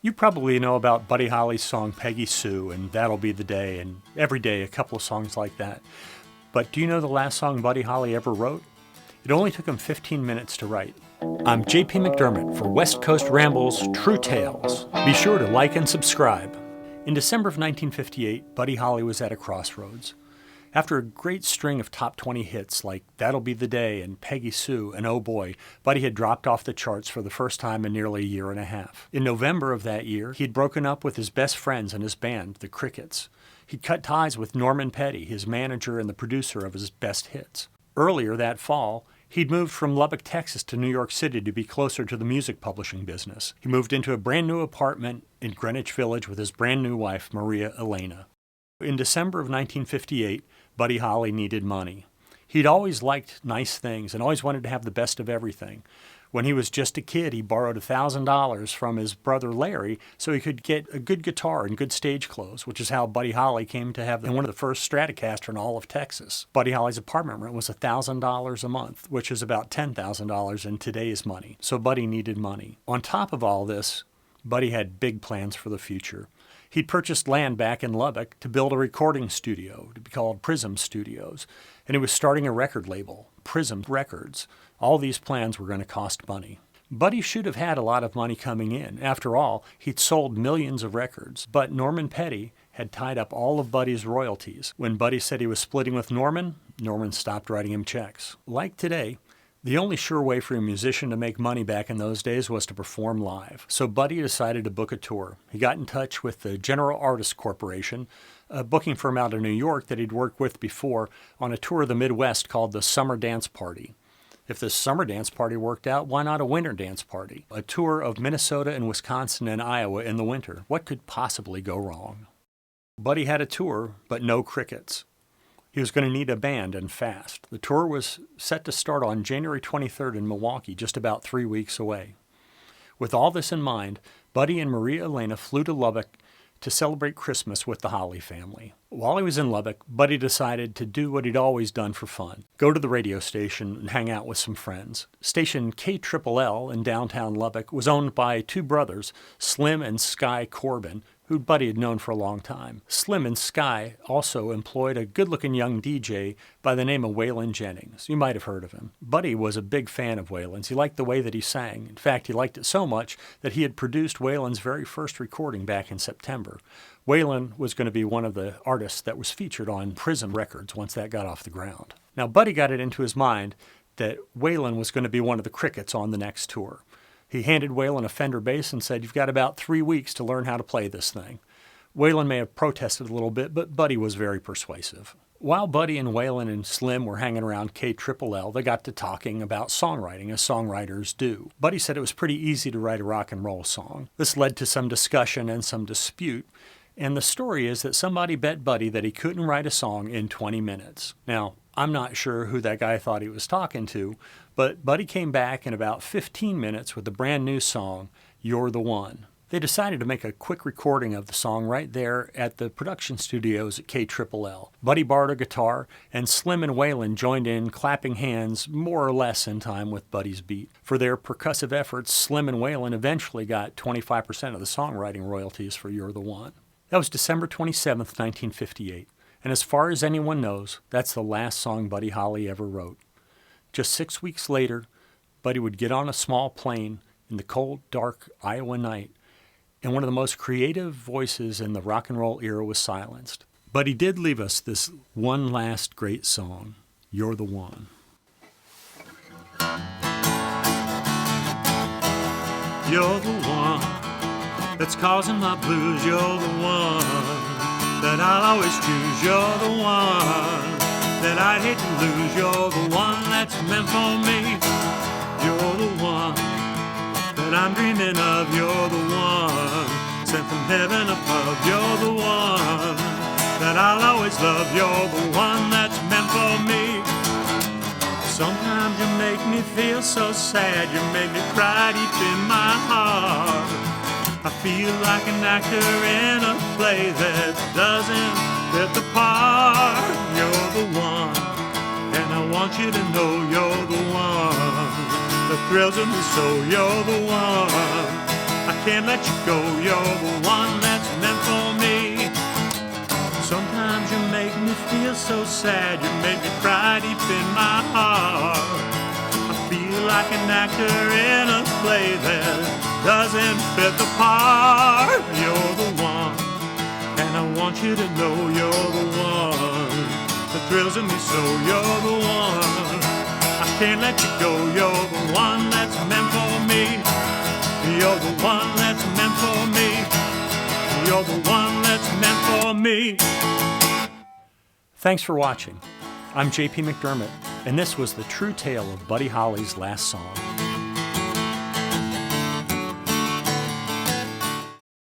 You probably know about Buddy Holly's song Peggy Sue and That'll Be the Day and Every Day, a couple of songs like that. But do you know the last song Buddy Holly ever wrote? It only took him 15 minutes to write. I'm J.P. McDermott for West Coast Ramble's True Tales. Be sure to like and subscribe. In December of 1958, Buddy Holly was at a crossroads. After a great string of top 20 hits like That'll Be the Day and Peggy Sue and Oh Boy, Buddy had dropped off the charts for the first time in nearly a year and a half. In November of that year, he'd broken up with his best friends in his band, the Crickets. He'd cut ties with Norman Petty, his manager and the producer of his best hits. Earlier that fall, he'd moved from Lubbock, Texas to New York City to be closer to the music publishing business. He moved into a brand new apartment in Greenwich Village with his brand new wife, Maria Elena. In December of 1958, Buddy Holly needed money. He'd always liked nice things and always wanted to have the best of everything. When he was just a kid, he borrowed $1,000 from his brother Larry so he could get a good guitar and good stage clothes, which is how Buddy Holly came to have one of the first Stratocaster in all of Texas. Buddy Holly's apartment rent was $1,000 a month, which is about $10,000 in today's money. So Buddy needed money. On top of all this, Buddy had big plans for the future. He'd purchased land back in Lubbock to build a recording studio to be called Prism Studios, and he was starting a record label, Prism Records. All these plans were going to cost money. Buddy should have had a lot of money coming in. After all, he'd sold millions of records, but Norman Petty had tied up all of Buddy's royalties. When Buddy said he was splitting with Norman, Norman stopped writing him checks. Like today, the only sure way for a musician to make money back in those days was to perform live. So Buddy decided to book a tour. He got in touch with the General Artists Corporation, a booking firm out of New York that he'd worked with before on a tour of the Midwest called the Summer Dance Party. If the Summer Dance Party worked out, why not a Winter Dance Party? A tour of Minnesota and Wisconsin and Iowa in the winter. What could possibly go wrong? Buddy had a tour, but no Crickets. He was going to need a band, and fast. The tour was set to start on January 23rd in Milwaukee, just about 3 weeks away. With all this in mind, Buddy and Maria Elena flew to Lubbock to celebrate Christmas with the Holly family. While he was in Lubbock, Buddy decided to do what he'd always done for fun, go to the radio station and hang out with some friends. Station KLLL in downtown Lubbock was owned by two brothers, Slim and Sky Corbin, who Buddy had known for a long time. Slim and Sky also employed a good-looking young DJ by the name of Waylon Jennings. You might have heard of him. Buddy was a big fan of Waylon's. He liked the way that he sang. In fact, he liked it so much that he had produced Waylon's very first recording back in September. Waylon was going to be one of the artists that was featured on Prism Records once that got off the ground. Now, Buddy got it into his mind that Waylon was going to be one of the Crickets on the next tour. He handed Waylon a Fender bass and said, "You've got about 3 weeks to learn how to play this thing." Waylon may have protested a little bit, but Buddy was very persuasive. While Buddy and Waylon and Slim were hanging around KLLL, they got to talking about songwriting, as songwriters do. Buddy said it was pretty easy to write a rock and roll song. This led to some discussion and some dispute, and the story is that somebody bet Buddy that he couldn't write a song in 20 minutes. Now, I'm not sure who that guy thought he was talking to, but Buddy came back in about 15 minutes with a brand new song, Youre The One. They decided to make a quick recording of the song right there at the production studios at KLLL. Buddy borrowed a guitar, and Slim and Waylon joined in, clapping hands more or less in time with Buddy's beat. For their percussive efforts, Slim and Waylon eventually got 25% of the songwriting royalties for Youre The One. That was December 27th, 1958. And as far as anyone knows, that's the last song Buddy Holly ever wrote. Just 6 weeks later, Buddy would get on a small plane in the cold, dark Iowa night, and one of the most creative voices in the rock and roll era was silenced. But he did leave us this one last great song, Youre The One. You're the one that's causing my blues. You're the one that I'll always choose. You're the one that I'd hate to lose. You're the one that's meant for me. You're the one that I'm dreaming of. You're the one sent from heaven above. You're the one that I'll always love. You're the one that's meant for me. Sometimes you make me feel so sad. You make me cry deep in my heart. I feel like an actor in a play that doesn't fit the part. You're the one, and I want you to know you're the one that thrills me so. You're the one. I can't let you go. You're the one that's meant for me. Sometimes you make me feel so sad. You make me cry deep in my heart. I feel like an actor in a play that doesn't fit the part. You're the one, and I want you to know you're the one that thrills me so. You're the one, I can't let you go. You're the one that's meant for me. You're the one that's meant for me. You're the one that's meant for me. Thanks for watching. I'm JP McDermott, and this was the true tale of Buddy Holly's last song.